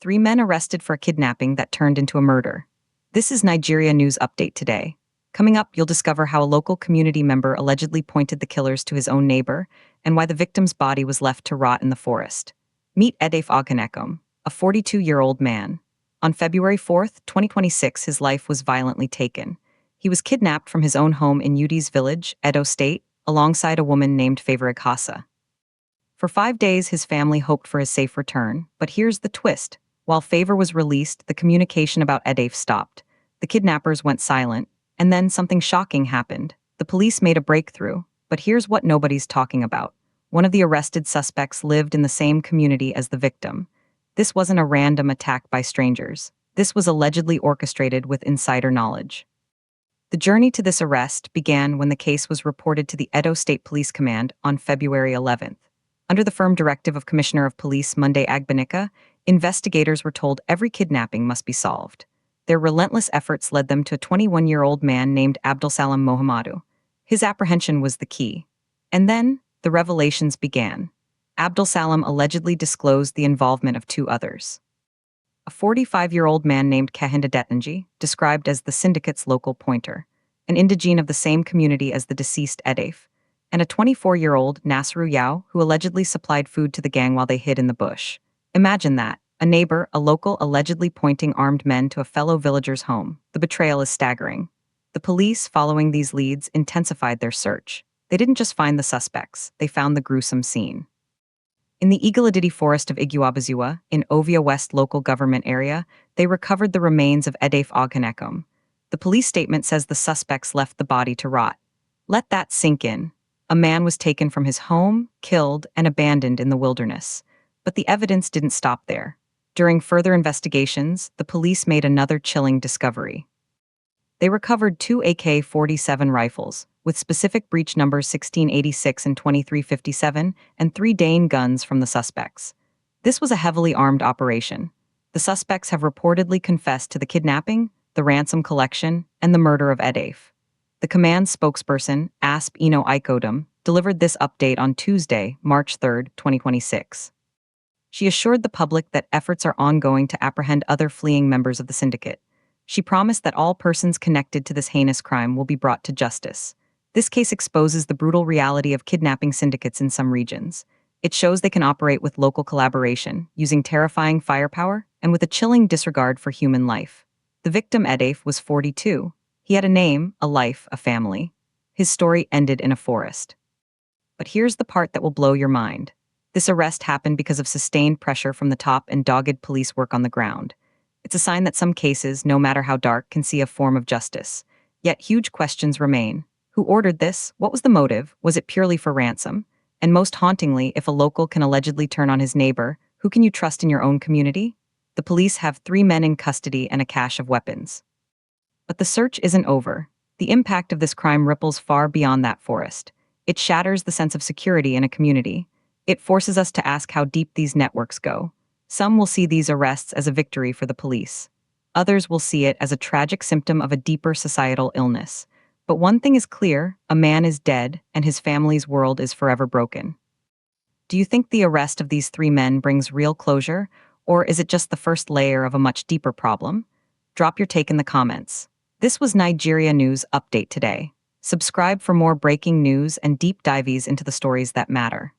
3 men arrested for a kidnapping that turned into a murder. This is Nigeria News Update today. Coming up, you'll discover how a local community member allegedly pointed the killers to his own neighbor and why the victim's body was left to rot in the forest. Meet Edafe Oghenekome, a 42-year-old man. On February 4, 2026, his life was violently taken. He was kidnapped from his own home in Udi's village, Edo State, alongside a woman named Favor Ikasa. For 5 days, his family hoped for his safe return, but here's the twist. While Favor was released, the communication about Edafe stopped. The kidnappers went silent, and then something shocking happened. The police made a breakthrough, but here's what nobody's talking about. One of the arrested suspects lived in the same community as the victim. This wasn't a random attack by strangers. This was allegedly orchestrated with insider knowledge. The journey to this arrest began when the case was reported to the Edo State Police Command on February 11th. Under the firm directive of Commissioner of Police Monday Agbenike, investigators were told every kidnapping must be solved. Their relentless efforts led them to a 21-year-old man named Abdulsalam Mohamadu. His apprehension was the key. And then, the revelations began. Abdulsalam allegedly disclosed the involvement of 2 others. A 45-year-old man named Edafe, described as the syndicate's local pointer, an indigene of the same community as the deceased Edafe, and a 24-year-old Nasiru Yao who allegedly supplied food to the gang while they hid in the bush. Imagine that, a neighbor, a local allegedly pointing armed men to a fellow villager's home. The betrayal is staggering. The police, following these leads, intensified their search. They didn't just find the suspects, they found the gruesome scene. In the Igueladidi forest of Iguobazuwa, in Ovia West local government area, they recovered the remains of Edafe Oghenekome. The police statement says the suspects left the body to rot. Let that sink in. A man was taken from his home, killed, and abandoned in the wilderness. But the evidence didn't stop there. During further investigations, the police made another chilling discovery. They recovered 2 AK-47 rifles, with specific breech numbers 1686 and 2357, and 3 Dane guns from the suspects. This was a heavily armed operation. The suspects have reportedly confessed to the kidnapping, the ransom collection, and the murder of Edafe. The command spokesperson, Asp Eno Ikodum, delivered this update on Tuesday, March 3, 2026. She assured the public that efforts are ongoing to apprehend other fleeing members of the syndicate. She promised that all persons connected to this heinous crime will be brought to justice. This case exposes the brutal reality of kidnapping syndicates in some regions. It shows they can operate with local collaboration, using terrifying firepower, and with a chilling disregard for human life. The victim, Edafe, was 42. He had a name, a life, a family. His story ended in a forest. But here's the part that will blow your mind. This arrest happened because of sustained pressure from the top and dogged police work on the ground. It's a sign that some cases, no matter how dark, can see a form of justice. Yet huge questions remain. Who ordered this? What was the motive? Was it purely for ransom? And most hauntingly, if a local can allegedly turn on his neighbor, who can you trust in your own community? The police have 3 men in custody and a cache of weapons. But the search isn't over. The impact of this crime ripples far beyond that forest. It shatters the sense of security in a community. It forces us to ask how deep these networks go. Some will see these arrests as a victory for the police. Others will see it as a tragic symptom of a deeper societal illness. But one thing is clear, a man is dead, and his family's world is forever broken. Do you think the arrest of these 3 men brings real closure, or is it just the first layer of a much deeper problem? Drop your take in the comments. This was Nigeria News Update today. Subscribe for more breaking news and deep dives into the stories that matter.